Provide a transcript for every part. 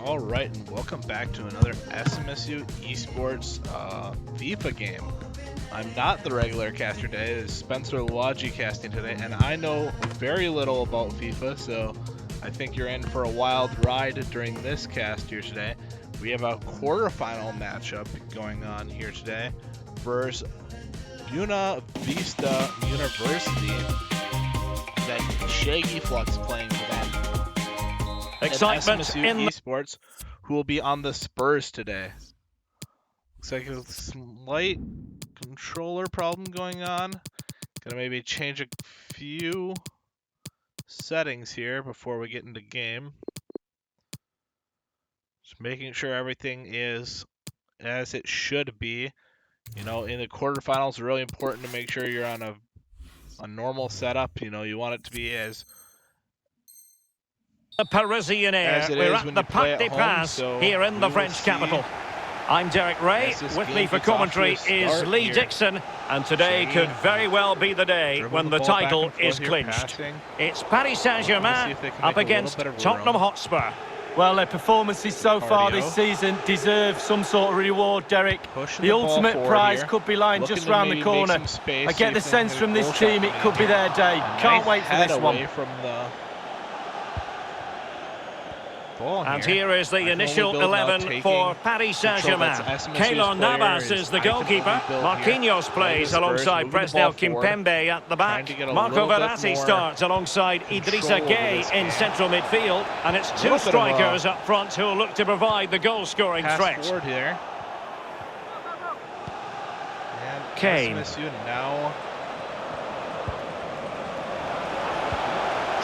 All right, and welcome back to another SMSU Esports FIFA game. I'm not the regular caster today, it's Spencer Logi casting today, and I know very little about FIFA, so I think you're in for a wild ride during this cast here today. We have a quarterfinal matchup going on here today versus Buena Vista University. That Shaggy Flux playing for them. Excitement SMSU in Esports, who will be on the Spurs today. Looks like a slight controller problem going on. Gonna maybe change a few settings here before we get into game. Just making sure everything is as it should be. You know, in the quarterfinals, it's really important to make sure you're on a normal setup. You know, you want it to be as the Parisian air. We're at the Parc des Princes here in the French capital. I'm Derek Ray. With me for commentary is Lee Dixon, and today could very well be the day when the title is clinched. It's Paris Saint-Germain up against Tottenham Hotspur. Well, their performances so far this season deserve some sort of reward, Derek. The ultimate prize could be lying just round the corner. I get the sense from this team it could be their day. Can't wait for this one. And here is the initial 11 for Paris Saint-Germain. Keylor Navas is the goalkeeper. Marquinhos plays alongside Presnel Kimpembe at the back. Marco Verratti starts alongside Idrissa Gueye in central midfield. And it's two strikers up front who will look to provide the goal-scoring threat. Kane. Now.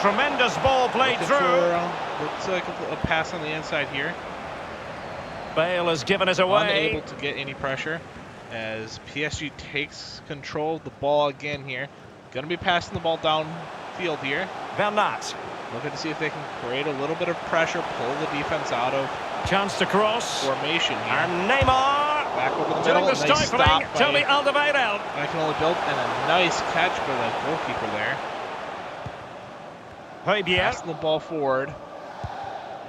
Tremendous ball played through. Looks like a pass on the inside here. Bale has given us away. Unable to get any pressure as PSG takes control of the ball again here. Going to be passing the ball downfield here. Bernat. Looking to see if they can create a little bit of pressure, pull the defense out of chance to cross. Formation here. And Neymar back over the middle. Doing the stifling. Tony Alderweireld. I can only build, and a nice catch for the goalkeeper there. Passing the ball forward.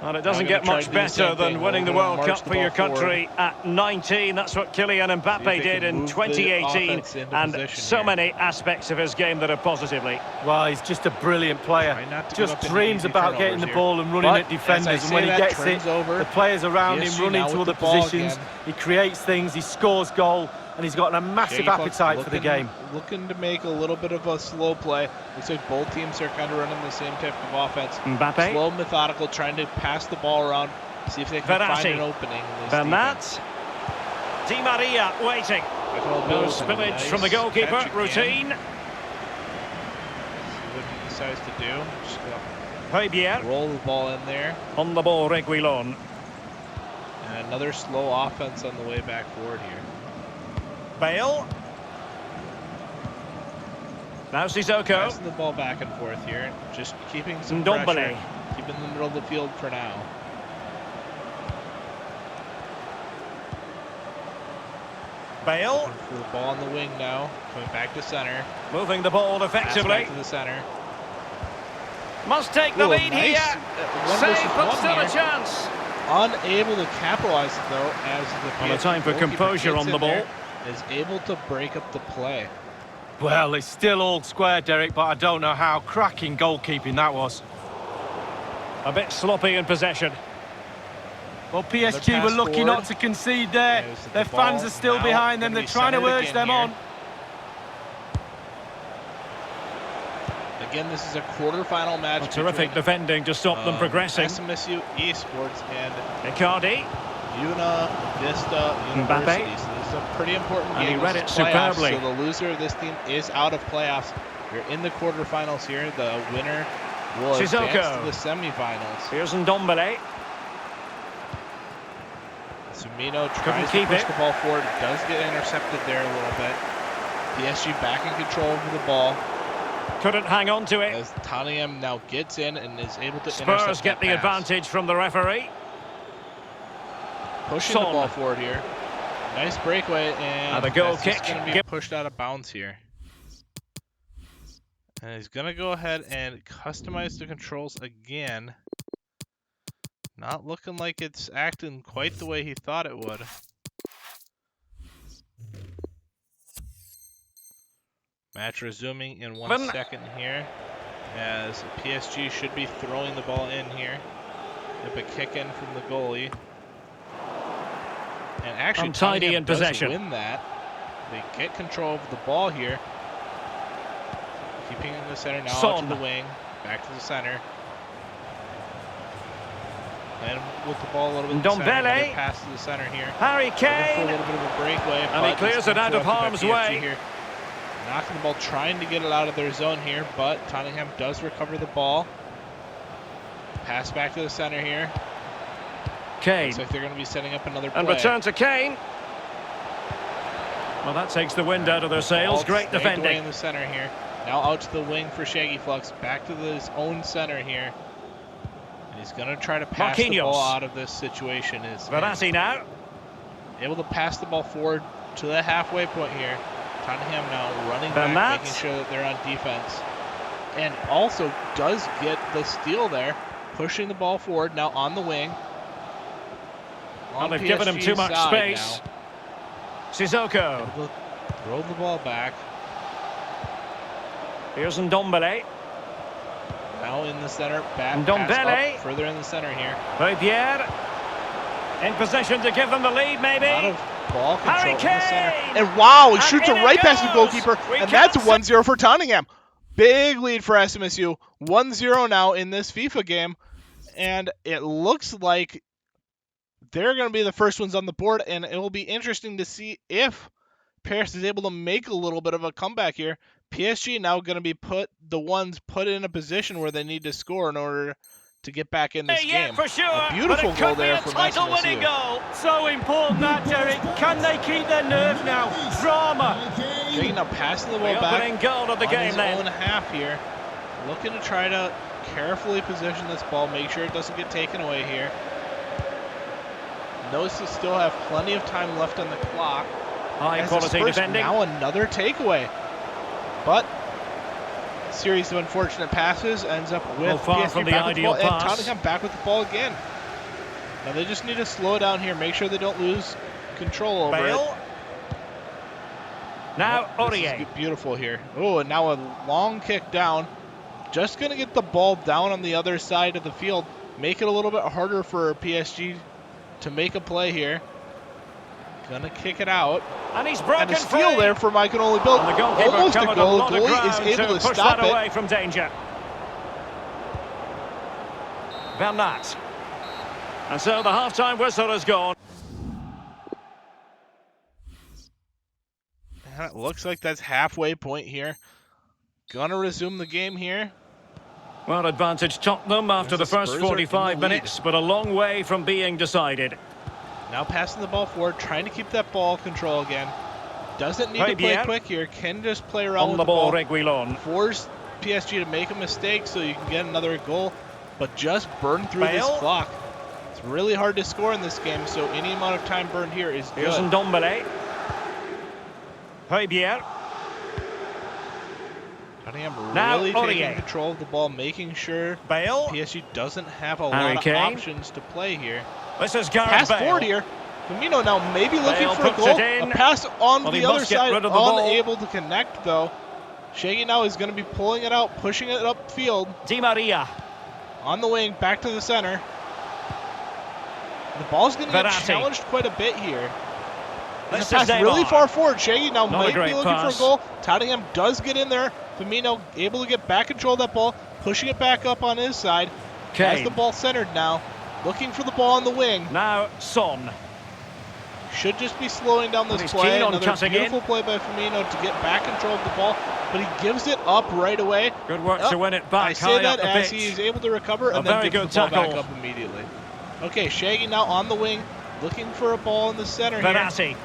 Well, it doesn't get much better than winning the World Cup for your country at 19. That's what Kylian Mbappe did in 2018, and so many aspects of his game that are positively. Well, he's just a brilliant player. Just dreams about getting the ball and running at defenders, and when he gets it, the players around him run into other positions. He creates things, he scores goal, and he's got a massive appetite for the game. Looking to make a little bit of a slow play. Looks like both teams are kind of running the same type of offense. Mbappe. Slow, methodical, trying to pass the ball around, see if they can find an opening. Bernat. Di Maria waiting. No spillage from the goalkeeper. Routine. See what he decides to do. Just Højbjerg. Roll the ball in there. On the ball, Reguilon. And another slow offense on the way back forward here. Bale. Now Sissoko. Passing the ball back and forth here. Just keeping some pressure. Keeping in the middle of the field for now. Bale. For the ball on the wing now. Coming back to center. Moving the ball effectively. Back to the center. Must take the lead nice. here. Save, but still a chance. Unable to capitalize it though, as the on a time for composure on the ball. Is able to break up the play. Well, it's still all square, Derek, but I don't know how cracking goalkeeping that was. A bit sloppy in possession. Well, PSG were lucky not to concede there. Their fans are still behind them. They're trying to urge them on. Again, this is a quarterfinal match. Terrific defending to stop them progressing. SMSU Esports and Icardi. Buena Vista University. Mbappe. So this is a pretty important game. And he read it superbly. So the loser of this team is out of playoffs. You're in the quarterfinals here. The winner will advance to the semifinals. Here's Ndombele. Sumino tries to push the ball forward. It does get intercepted there a little bit. PSG back in control over the ball. Couldn't hang on to it. As Taniam now gets in and is able to intercept Spurs get the advantage from the referee. Pushing the ball forward here. Nice breakaway, and a goal kick. Going to be pushed out of bounds here. And he's going to go ahead and customize the controls again. Not looking like it's acting quite the way he thought it would. Match resuming in 1 second here, as PSG should be throwing the ball in here. Yep, a kick in from the goalie. And actually, untidy in possession. Win that. They get control of the ball here. Keeping it in the center now, out to the wing, back to the center. And with the ball a little bit in the center, pass to the center here. Harry Kane. For a little bit of a breakaway, and he clears it out of harm's way. Here. Knocking the ball, trying to get it out of their zone here, but Tottenham does recover the ball. Pass back to the center here. Kane. Looks like they're going to be setting up another play. And return to Kane. Well, that takes the wind out of their sails. Great defending. In the center here. Now out to the wing for Shaggy Flux. Back to his own center here. And he's going to try to pass the ball out of this situation. Verratti now. Able to pass the ball forward to the halfway point here. Tottenham now running back, making sure that they're on defense. And also does get the steal there. Pushing the ball forward now on the wing. Well, they've given him too much space. Sissoko. Throw the ball back. Here's Ndombele. Now in the center, back Ndombele. Further in the center here. Pierre. In position to give them the lead, maybe. A lot of ball control Harry in the Kane. center. And wow, he shoots it right past the goalkeeper. And that's a 1-0 for Tottenham. Big lead for SMSU. 1-0 now in this FIFA game. And it looks like they're going to be the first ones on the board, and it will be interesting to see if Paris is able to make a little bit of a comeback here. PSG now going to be put in a position where they need to score in order to get back in this game. For sure. A beautiful goal there from SMSU. Goal. So important that, Derek. Can they keep their nerve now? Drama. Shaggy now passing the ball back goal of the game his own half here. Looking to try to carefully position this ball, make sure it doesn't get taken away here. Knows to still have plenty of time left on the clock. High quality defending. Now another takeaway. But a series of unfortunate passes ends up with far from the ideal pass. And Tottenham back with the ball again. Now they just need to slow down here, make sure they don't lose control over it. Now Aurier. Beautiful here. Oh, and now a long kick down. Just going to get the ball down on the other side of the field. Make it a little bit harder for PSG to make a play here. Gonna kick it out. And he's broken free. And a steal there for Mike and Only Bill. And the goalkeeper almost a goal. The goalie is able to push stop that it. away from danger. Bernat. And so the half-time whistle has gone. And it looks like that's halfway point here. Gonna resume the game here. Well, advantage Tottenham after the first 45 minutes, but a long way from being decided. Now passing the ball forward, trying to keep that ball control again. Doesn't need to play quick here. Can just play around with the ball. Reguilon. Force PSG to make a mistake so you can get another goal, but just burn through this clock. It's really hard to score in this game, so any amount of time burned here is good. Here's Ndombele. Pierre. Tottenham really taking control of the ball, making sure PSG doesn't have a lot of options to play here. This is Gareth Pass Bale. forward here. Firmino now maybe looking for a goal. A pass on the other side, unable to connect though. Shaggy now is going to be pulling it out, pushing it upfield. Di Maria. On the wing, back to the center. The ball's going to get challenged quite a bit here. This pass really far forward. Shaggy now might be looking for a goal. Tottenham does get in there. Firmino able to get back control of that ball, pushing it back up on his side. Has the ball centered now. Looking for the ball on the wing. Now Son. Should just be slowing down this play. Another beautiful play by Firmino to get back control of the ball, but he gives it up right away. Good work to win it back. I say that as he is able to recover and then gives the ball back up immediately. Okay, Shaggy now on the wing, looking for a ball in the center here.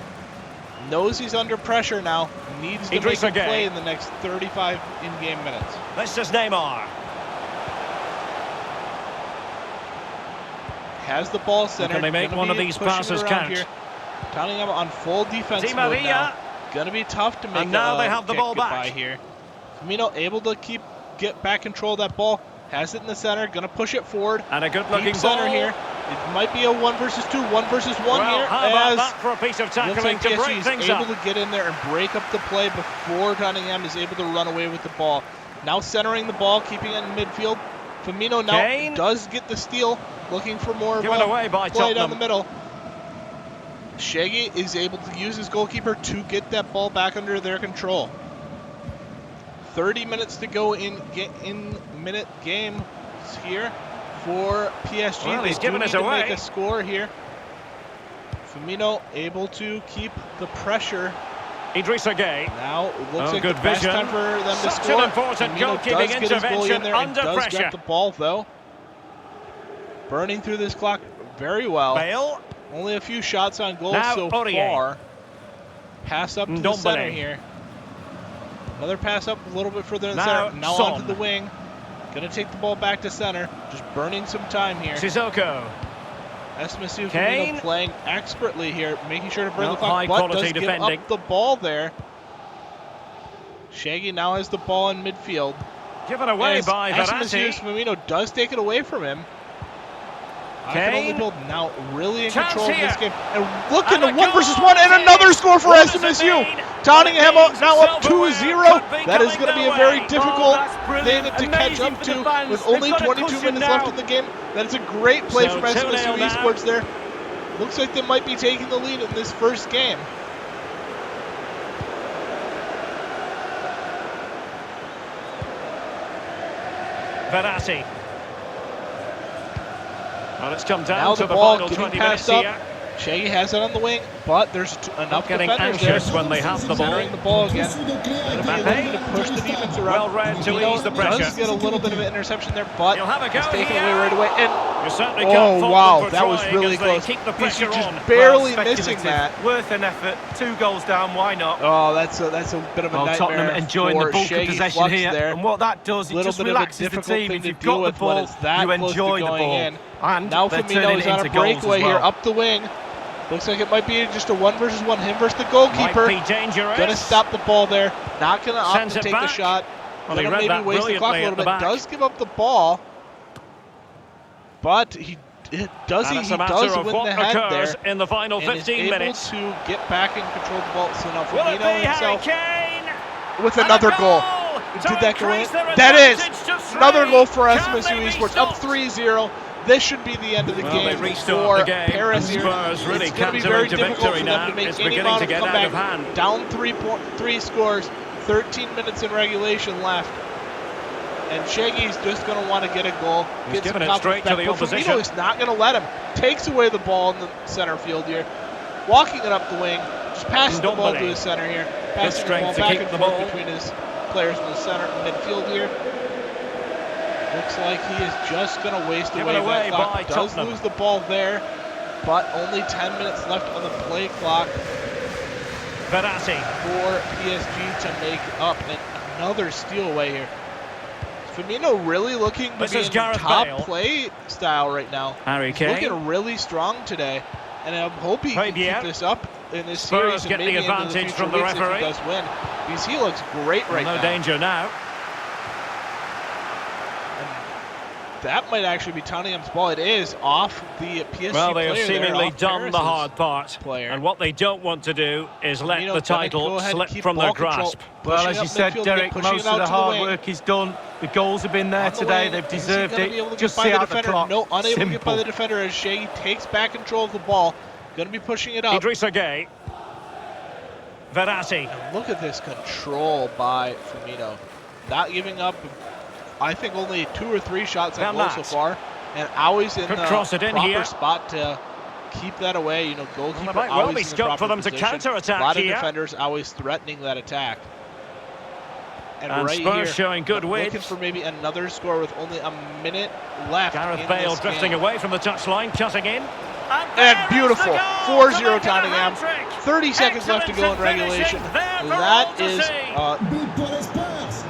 Knows he's under pressure now. Needs to make a play in the next 35 in-game minutes. This is Neymar. Has the ball centered. Can they make one of these passes count? Here. Tottenham on full defense mode now. Gonna be tough to make. And now they have the ball back here. Firmino able to get back control of that ball. Has it in the center. Gonna push it forward. And a good-looking center here. It might be a 1 versus 2, 1 versus 1 here. How about that for a piece of tackling to break things up? Able to get in there and break up the play before Cunningham is able to run away with the ball. Now centering the ball, keeping it in midfield. Firmino now does get the steal, looking for more of a play down the middle. Shaggy is able to use his goalkeeper to get that ball back under their control. 30 minutes to go in minute game here for PSG. Well, he's given us away. Make a score here. Firmino able to keep the pressure. Idrissa Gueye. Now it looks like the best time for them to score. Such an important goalkeeping intervention under does pressure. Get the ball though. Burning through this clock very well. Bale. Only a few shots on goal now, so far. Pass up to the center here. Another pass up a little bit further in the center. Now onto the wing. Gonna take the ball back to center. Just burning some time here. Sissoko. SMSU playing expertly here, making sure to burn the clock, but does give up the ball there. Shaggy now has the ball in midfield. Given away by Verratti. Firmino does take it away from him. I can only build now really in control of this game. And look into 1 versus 1 and another score for SMSU. Tottenham now up 2-0. That is going to be a very difficult thing to catch up to with only 22 minutes left in the game. That is a great play from SMSU Esports there. Looks like they might be taking the lead in this first game. Verratti. Well, it's come down now to the ball final getting 20 passed minutes up. Here. Shaggy has it on the wing, but there's enough getting defenders anxious there. when they have the ball. Centering the ball again. Looking to push the defense around. Well read to ease the pressure. Does get a little bit of an interception there, but he'll have a go it's taken here. away right away. And wow, that was really close. Keep the He's pressure just on. barely missing that. Worth an effort. 2 goals down. Why not? Oh, that's a bit of a nightmare. Tottenham enjoying the bulk Shaggy of possession here, there. and what that does, it just relaxes the team. If you've got the ball, you enjoy the ball. And now Firmino is on a breakaway here up the wing. Looks like it might be just a 1 versus 1, him versus the goalkeeper. Might be dangerous. Gonna stop the ball there. Not gonna opt to take the shot. Well, gonna maybe waste the clock a little bit. Does give up the ball, but he does win the head there. In the final 15 minutes. Able to get back and control the ball. So now Will it be himself Harry Kane? with another goal. Did that go in? That is another goal for SMSU Esports. Up 3-0. This should be the end of the game for Paris here. Really it's going to be very difficult for them to make any amount of comeback. Down 3 scores, 13 minutes in regulation left. And Shaggy's just going to want to get a goal. He's giving it straight to the opposition. Firmino is not going to let him. Takes away the ball in the center field here. Walking it up the wing. Just passing the ball to his center here. Passing the ball back and forth between his players in the center and midfield here. Looks like he is just going to waste away that clock. Does lose the ball there, but only 10 minutes left on the play clock. Verratti for PSG to make up, and another steal away here. Firmino really looking to be in top play style right now. Harry Kane looking really strong today, and I'm hoping he can keep this up in this series and maybe the advantage from the referee. If he does win, because he looks great right now. No danger now. That might actually be Tottenham's ball. It is off the PSG Well, they have seemingly done Paris' the hard part. And what they don't want to do is let the title slip from their grasp. Well, as you said, Derek, most of the hard work is done. The goals have been there today. They've deserved it. Just see out the clock. No, unable to get by the defender as Shaggy takes back control of the ball. Going to be pushing it up. Idrissa Gueye. Verratti. And look at this control by Firmino. Not giving up. I think only 2 or 3 shots on goal so far, and always in the proper spot to keep that away. You know, goalkeeper might well be scope for them to counter-attack. A lot of defenders always threatening that attack. And right Spurs here, showing good width. Looking for maybe another score with only a minute left. Gareth Bale drifting away from the touchline, cutting in. And beautiful, 4-0 Tottenham. 30 seconds left to go in regulation. That is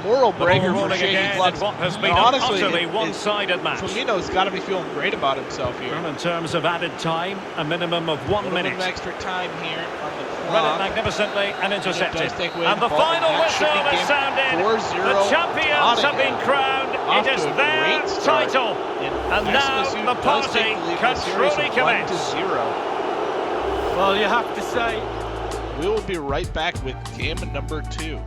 moral breaker for Shaggy Clubs. Honestly, one-sided match. Firmino's got to be feeling great about himself here. Well, in terms of added time, a minimum of 1 minute. Extra time here on the clock. Run it magnificently and intercepted. And the final whistle is sounded. The champions have been crowned it is their title. And now the party can truly commence. Well, you have to say, we will be right back with game number 2.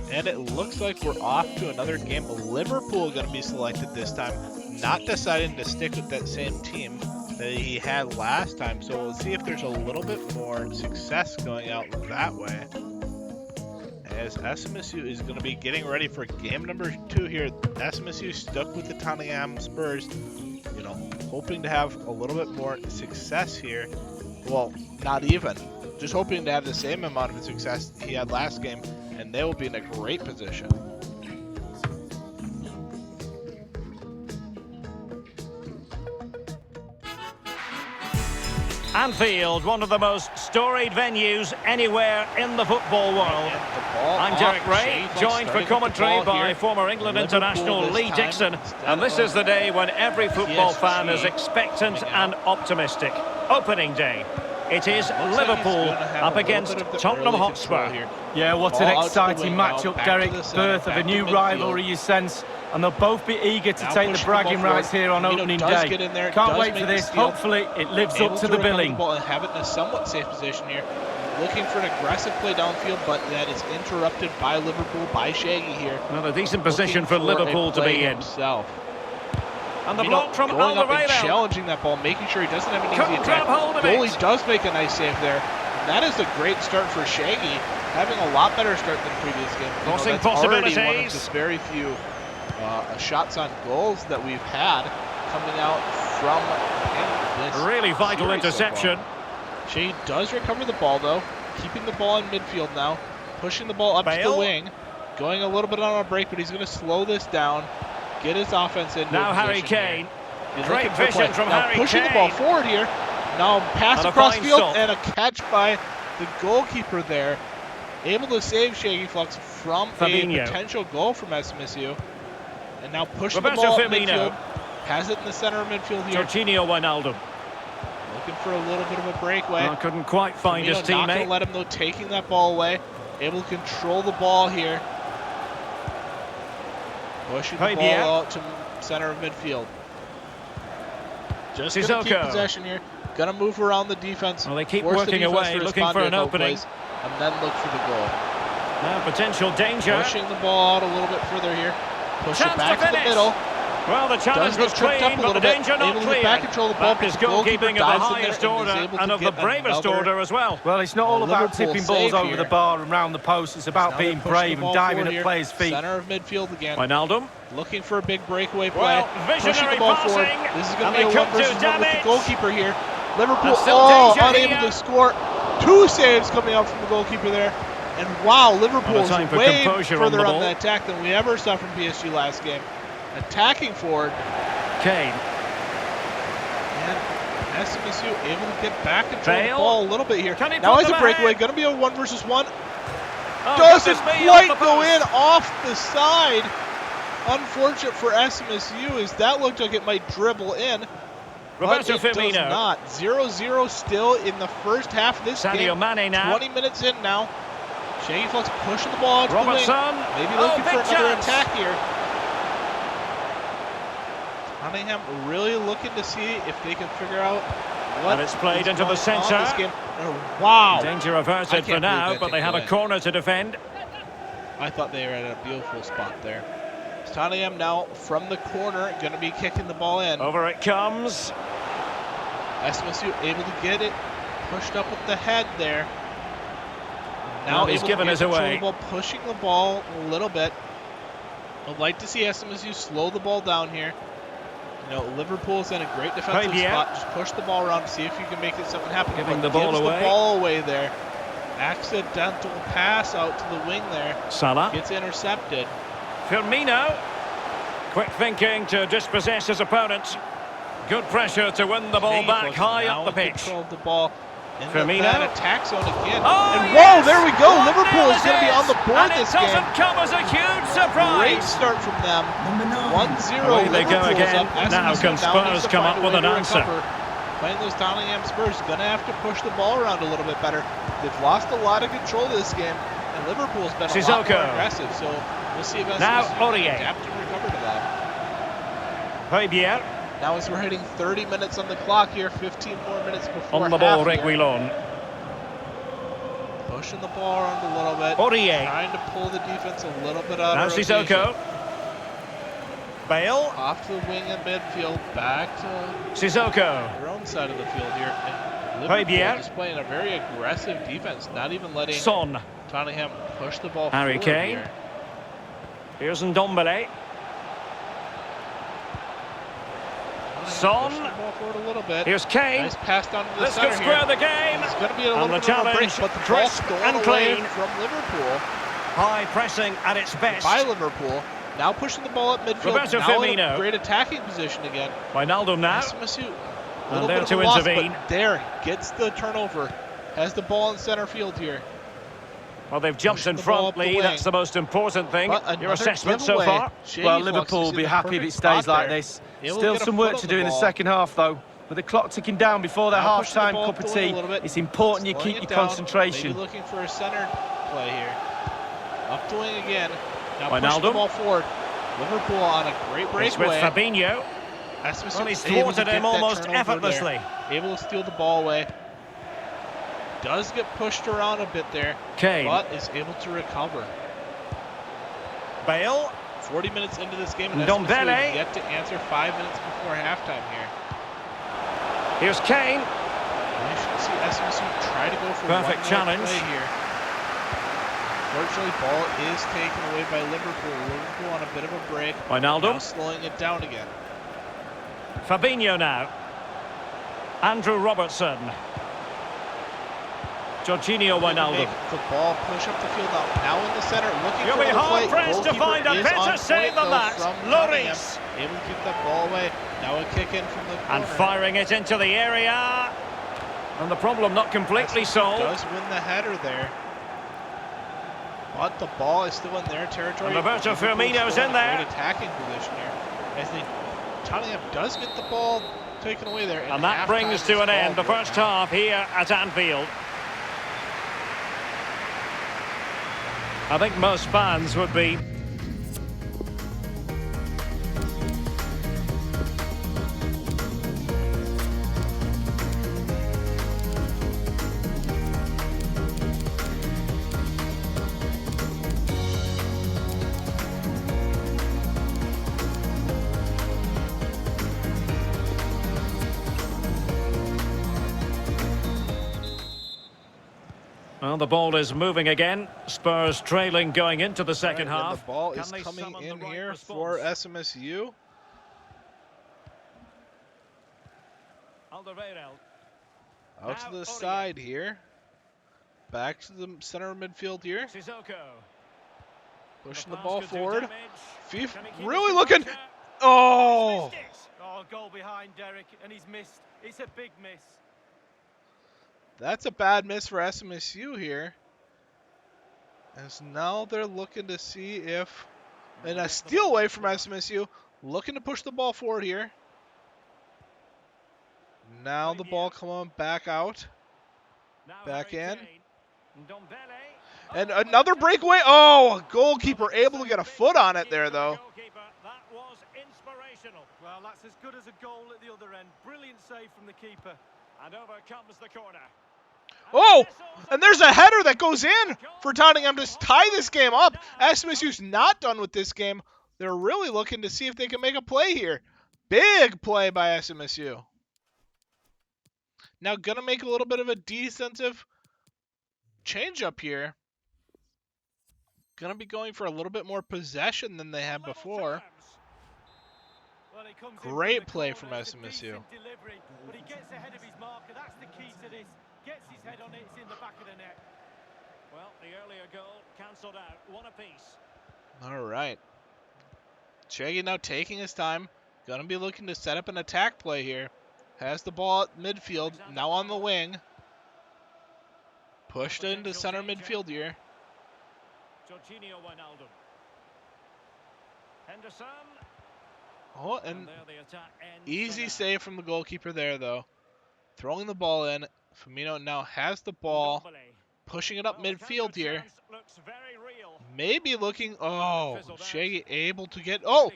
And it looks like we're off to another game. Liverpool going to be selected this time, not deciding to stick with that same team that he had last time. So we'll see if there's a little bit more success going out that way. As SMSU is going to be getting ready for game number 2 here. SMSU stuck with the Tottenham Spurs, you know, hoping to have a little bit more success here. Well, not even. Just hoping to have the same amount of success he had last game, and they will be in a great position. Anfield, one of the most storied venues anywhere in the football world. I'm Derek Ray, joined for commentary by former England international Lee Dixon. And this is the day when every football fan is expectant and optimistic. Opening day. It is Liverpool up against Tottenham Hotspur. Yeah, what an exciting matchup, Derek. Birth of a new rivalry, you sense. And they'll both be eager to take the bragging rights here on opening day. Can't wait for this. Hopefully, it lives up to the billing. And have it in a somewhat safe position here. Looking for an aggressive play downfield, but that is interrupted by Liverpool, by Shaggy here. Well, a decent position for Liverpool to be in. And the block from Alderweireld. Challenging that ball, making sure he doesn't have an easy attack. Goalie does make a nice save there. And that is a great start for Shaggy, having a lot better start than previous game. Crossing possibilities. Already one of the very few shots on goals that we've had coming out from this really vital interception. So Shaggy does recover the ball though, keeping the ball in midfield now, pushing the ball up to the wing, going a little bit on a break, but he's going to slow this down. Get his offense in. Now Harry Kane. Great vision from Harry Kane. Pushing the ball forward here. Now pass across field and a catch by the goalkeeper there. Able to save Shaggy Flux from a potential goal from SMSU. And now pushing the ball up midfield. Has it in the center of midfield here. Jorginho Wijnaldum. Looking for a little bit of a breakaway. Well, couldn't quite find his teammate. Not going to let him though, taking that ball away. Able to control the ball here. Pushing the ball out to center of midfield. Just going to keep possession here. Going to move around the defense. Well, they keep working away, looking for an opening. And then look for the goal. Now potential danger. Pushing the ball out a little bit further here. Push it back to the middle. Well, the challenge was clean, but the danger not clear. Back control the ball. That is goalkeeping of the highest order and of the bravest order as well. Well, it's not all about tipping balls over the bar and round the post. It's about being brave and diving at players' feet. Center of midfield again. Wijnaldum. Looking for a big breakaway play. Well, pushing the ball forward. This is going to be a 1 versus 1 with the goalkeeper here. Liverpool unable to score. 2 saves coming out from the goalkeeper there. And wow, Liverpool is way further on the attack than we ever saw from PSG last game. Attacking forward. Kane. And SMSU able to get back control of the ball a little bit here. Now is a breakaway. Going to be a 1 versus 1. doesn't quite go in off the side. Unfortunate for SMSU as that looked like it might dribble in. But it does not. 0-0 still in the first half of this game. Mane now. 20 minutes in now. Shaggy Fox pushing the ball out to the wing. Maybe looking for another attack here. Cunningham really looking to see if they can figure out what and it's played into the centre. Oh, wow. Danger averted for now, but they have a corner to defend. I thought they were at a beautiful spot there. Cunningham now from the corner, going to be kicking the ball in. Over it comes. SMSU able to get it, pushed up with the head there. Now he's given us away. Pushing the ball a little bit. I'd like to see SMSU slow the ball down here. You know, Liverpool's in a great defensive spot. Just push the ball around, see if you can make it something happen. Giving the ball away. The ball away there. Accidental pass out to the wing there. Salah gets intercepted. Firmino, quick thinking to dispossess his opponent. Good pressure to win the ball back high up the pitch. Control of the ball. In Firmino. That attack zone again. Oh, and whoa, there we go. Liverpool is going to be on the board and this game. It doesn't come as a huge surprise. Great start from them. 1-0. Away they go again. Now can Spurs come up with an answer? Playing those Nottingham Spurs, going to have to push the ball around a little bit better. They've lost a lot of control of this game, and Liverpool's been a lot more aggressive. So we'll see if SMSU can adapt and recover to that. Fabier. Now as we're hitting 30 minutes on the clock here, 15 more minutes before on the ball, Reguilon. Pushing the ball around a little bit. Trying to pull the defense a little bit out of rotation. Sissoko. Bale. Off to the wing in midfield, back to Sissoko. Their own side of the field here. And Liverpool is playing a very aggressive defense, not even letting Son. Tottenham push the ball Harry forward Kane. here. Here's Ndombele. Son. A little bit. Here's Kane. Nice pass down to the This center could square here. the game. It's going to be a little bit of a break, but the ball's stolen away from Liverpool. High pressing at its best. By Liverpool. Now pushing the ball up midfield. Roberto now Firmino. in a great attacking position again. Wijnaldum now. SMSU. And there to intervene. But there, gets the turnover. Has the ball in center field here. Well, they've jumped in front, Lee. That's the most important thing. Your assessment so far? Well, Liverpool will be happy if it stays like this. Still some work to do in the second half, though. With the clock ticking down before their half-time cup of tea, it's important you keep your concentration. Maybe looking for a center play here. Up to wing again. Now pushing the ball forward. Liverpool on a great breakaway. It's with Fabinho. Well, he's thwarted him almost effortlessly. Able to steal the ball away. Does get pushed around a bit there, Kane. but is able to recover. Bale. 40 minutes into this game, and Ndombele yet to answer 5 minutes before halftime here. Here's Kane. You should see SMSU try to go for perfect challenge play here. Fortunately, ball is taken away by Liverpool. Liverpool on a bit of a break. Wijnaldum. Now slowing it down again. Fabinho now. Andrew Robertson. Jorginho Wijnaldum. The ball push up the field now in the center, looking You'll for be the play. hard pressed to find a better save than that. Lloris. Able to keep that ball away. Now a kick in from the corner. And firing it into the area. And the problem not completely solved. Does win the header there. But the ball is still in their territory. And Roberto Firmino's in there. Great attacking position here. As Tottenham does get the ball taken away there. And that brings to an end the first half here at Anfield. I think most fans would be well, the ball is moving again. Spurs trailing going into the second half. The ball is coming in here for SMSU. Out to the side here. Back to the center of midfield here. Pushing the ball forward. Fifa really looking. Oh! Oh, goal behind Derek, and he's missed. It's a big miss. That's a bad miss for SMSU here. As now they're looking to see if, and a steal away from SMSU, looking to push the ball forward here. Now the ball coming back out, back in. And another breakaway. Oh, a goalkeeper able to get a foot on it there, though. That was inspirational. Well, that's as good as a goal at the other end. Brilliant save from the keeper. And over comes the corner. Oh, and there's a header that goes in for Tottenham to tie this game up. SMSU's not done with this game. They're really looking to see if they can make a play here. Big play by SMSU. Now gonna make a little bit of a defensive change up here. Gonna be going for a little bit more possession than they had before. Great play from SMSU. But he gets ahead of his marker. That's the key to this. Gets his head on it. It's in the back of the net. Well, the earlier goal cancelled out. One apiece. All right. Shaggy now taking his time. Gonna be looking to set up an attack play here. Has the ball at midfield. Now on the wing. Pushed into center midfield here. Jorginho Wijnaldum. Henderson. Oh, and easy save from the goalkeeper there, though. Throwing the ball in. Firmino now has the ball. Pushing it up midfield here. Maybe looking. Oh, Shaggy able to get. Oh,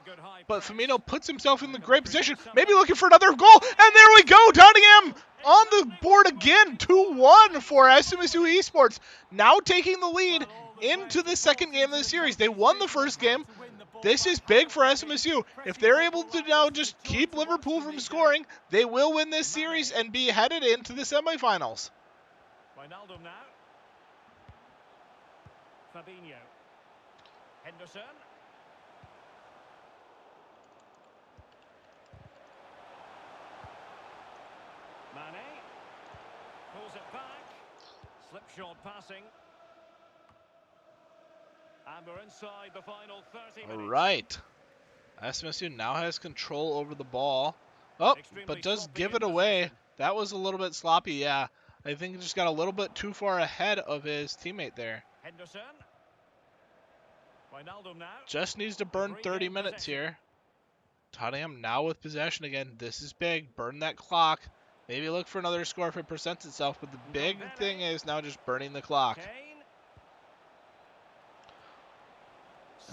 but Firmino puts himself in the great position. Maybe looking for another goal. And there we go. Tottenham on the board again. 2-1 for SMSU Esports. Now taking the lead into the second game of the series. They won the first game. This is big for SMSU. If they're able to now just keep Liverpool from scoring, they will win this series and be headed into the semifinals. Wijnaldum now. Fabinho. Henderson. Mane. Pulls it back. Slipshod passing. And we're inside the final 30 minutes. All right. SMSU now has control over the ball. Oh, but does give it away. That was a little bit sloppy, yeah. I think he just got a little bit too far ahead of his teammate there. Henderson. Wijnaldum now. Just needs to burn 30 minutes here. Tottenham now with possession again. This is big. Burn that clock. Maybe look for another score if it presents itself. But the big thing is now just burning the clock.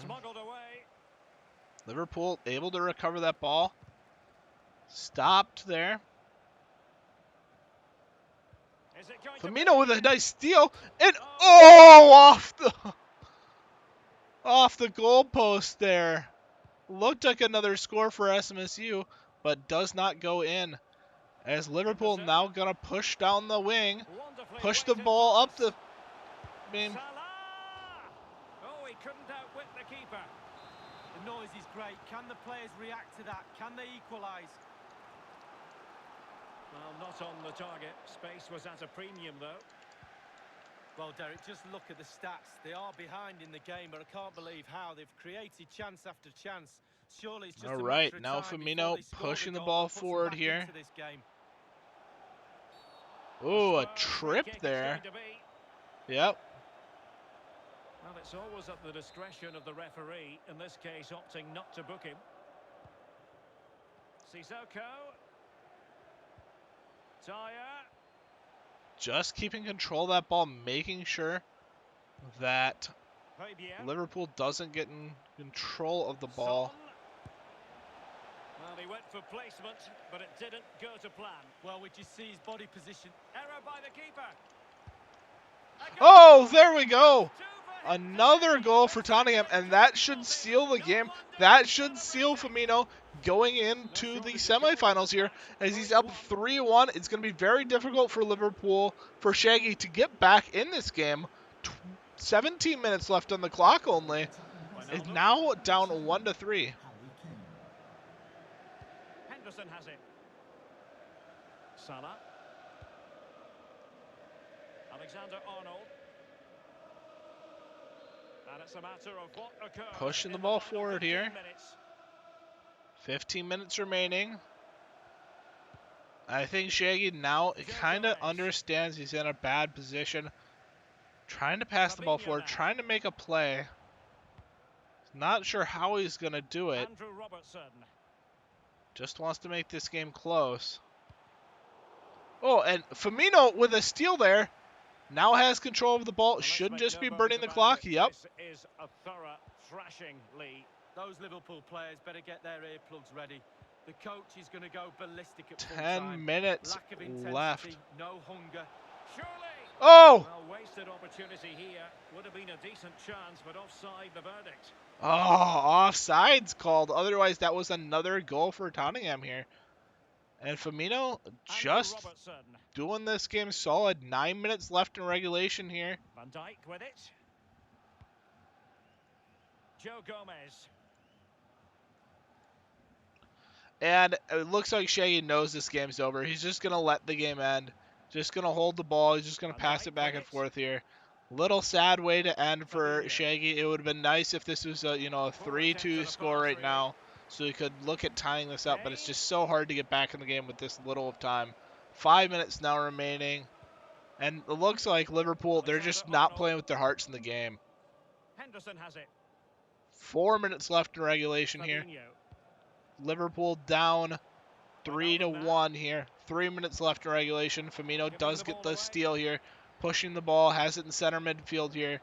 Smuggled away. Liverpool able to recover that ball. Stopped there. Firmino with a nice steal. And off the goalpost there. Looked like another score for SMSU, but does not go in. As Liverpool now gonna push down the wing. Push the ball up the Couldn't outwit the keeper. The noise is great. Can the players react to that? Can they equalise? Well, not on the target. Space was at a premium, though. Well, Derek, just look at the stats. They are behind in the game, but I can't believe how they've created chance after chance. Surely it's just all right. Now Firmino pushing the ball forward here. Ooh, a trip there. Yep. Well, it's always at the discretion of the referee, in this case opting not to book him. Sissoko. Dyer. Just keeping control of that ball, making sure that Liverpool doesn't get in control of the ball. Well, he went for placement, but it didn't go to plan. Well, we just see his body position. Error by the keeper. Oh, there we go. Another goal for Tottenham, and that should seal the game. That should seal Firmino going into the semifinals here, as he's up 3-1. It's going to be very difficult for Liverpool, for Shaggy, to get back in this game. 17 minutes left on the clock only. It's now down 1-3. Henderson has it. Salah. Alexander-Arnold. And it's a matter of what occurred. Pushing the ball forward here. 15 minutes remaining. I think Shaggy now kind of understands he's in a bad position. Trying to pass the ball forward, trying to make a play. Not sure how he's going to do it. Just wants to make this game close. Oh, and Firmino with a steal there. Now has control of the ball. Should just be burning the clock. Yep. This is a thorough thrashing lead. Those Liverpool players better get their earplugs ready. The coach is going to go ballistic at full 10 time. minutes Lack of intensity, left. no hunger. Surely. Oh! Well, wasted opportunity here. Would have been a decent chance, but offside the verdict. Oh, offside's called. Otherwise, that was another goal for Tottenham here. And Firmino just doing this game solid. 9 minutes left in regulation here. Van Dijk with it. Joe Gomez. And it looks like Shaggy knows this game's over. He's just going to let the game end. Just going to hold the ball. He's just going to pass it back and forth here. Little sad way to end for Shaggy. It would have been nice if this was a 3-2 score right now, so we could look at tying this up, but it's just so hard to get back in the game with this little of time. 5 minutes now remaining, and it looks like Liverpool, they're just not playing with their hearts in the game. Henderson has it. 4 minutes left in regulation here. Liverpool down 3-1 here. 3 minutes left in regulation. Firmino does get the steal here. Pushing the ball, has it in center midfield here.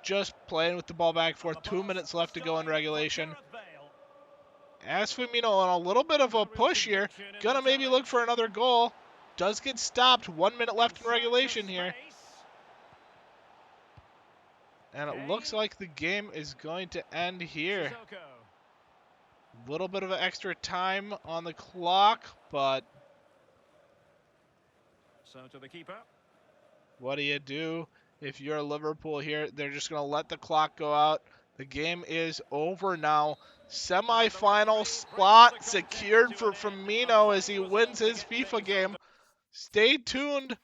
Just playing with the ball back and forth. 2 minutes left to go in regulation. As Firmino on a little bit of a push here. Gonna maybe look for another goal. Does get stopped. 1 minute left in regulation here. And it looks like the game is going to end here. A little bit of extra time on the clock, but so to the keeper. What do you do if you're Liverpool here? They're just going to let the clock go out. The game is over now. Semi-final spot secured for Firmino as he wins his FIFA game. Stay tuned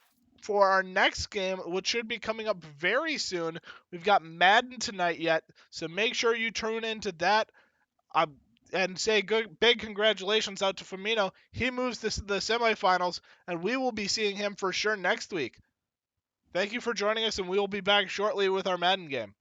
for our next game, which should be coming up very soon. We've got Madden tonight yet, so make sure you tune into that. And say big congratulations out to Firmino. He moves to the semifinals, and we will be seeing him for sure next week. Thank you for joining us, and we will be back shortly with our Madden game.